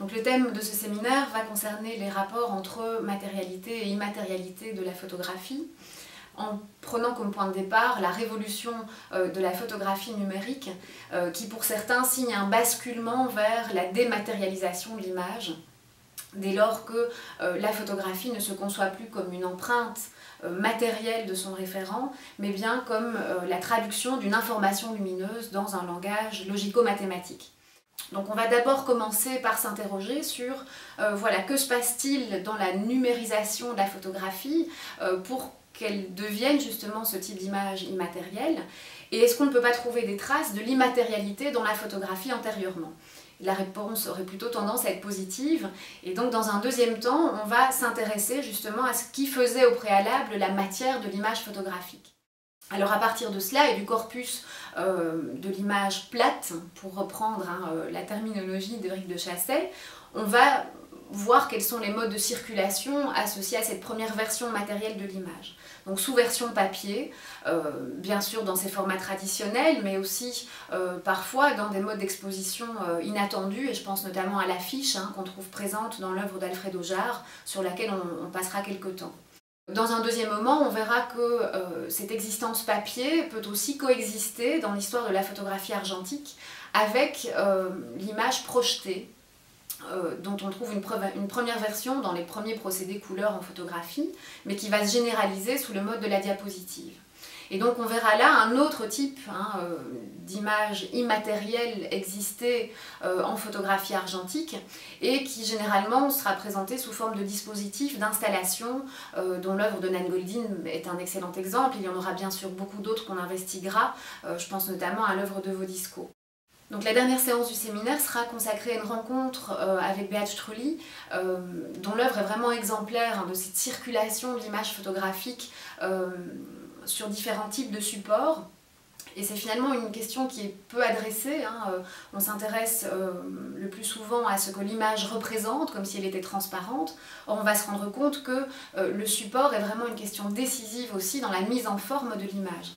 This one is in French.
Donc le thème de ce séminaire va concerner les rapports entre matérialité et immatérialité de la photographie, en prenant comme point de départ la révolution de la photographie numérique, qui pour certains signe un basculement vers la dématérialisation de l'image, dès lors que la photographie ne se conçoit plus comme une empreinte matérielle de son référent, mais bien comme la traduction d'une information lumineuse dans un langage logico-mathématique. Donc on va d'abord commencer par s'interroger sur voilà, que se passe-t-il dans la numérisation de la photographie pour qu'elle devienne justement ce type d'image immatérielle, et est-ce qu'on ne peut pas trouver des traces de l'immatérialité dans la photographie antérieurement? La réponse aurait plutôt tendance à être positive, et donc dans un deuxième temps, on va s'intéresser justement à ce qui faisait au préalable la matière de l'image photographique. Alors à partir de cela et du corpus de l'image plate, pour reprendre la terminologie d'Éric de Chasset, on va voir quels sont les modes de circulation associés à cette première version matérielle de l'image. Donc sous version papier, bien sûr dans ses formats traditionnels, mais aussi parfois dans des modes d'exposition inattendus, et je pense notamment à l'affiche qu'on trouve présente dans l'œuvre d'Alfred Ojard, sur laquelle on passera quelques temps. Dans un deuxième moment, on verra que cette existence papier peut aussi coexister dans l'histoire de la photographie argentique avec l'image projetée, dont on trouve une première version dans les premiers procédés couleur en photographie, mais qui va se généraliser sous le mode de la diapositive. Et donc on verra là un autre type d'image immatérielle exister en photographie argentique, et qui généralement sera présentée sous forme de dispositif d'installation, dont l'œuvre de Nan Goldin est un excellent exemple. Il y en aura bien sûr beaucoup d'autres qu'on investiguera, je pense notamment à l'œuvre de Vaudisco. Donc la dernière séance du séminaire sera consacrée à une rencontre avec Beat Strully, dont l'œuvre est vraiment exemplaire de cette circulation de l'image photographique sur différents types de supports. Et c'est finalement une question qui est peu adressée. On s'intéresse le plus souvent à ce que l'image représente, comme si elle était transparente. Or, on va se rendre compte que le support est vraiment une question décisive aussi dans la mise en forme de l'image.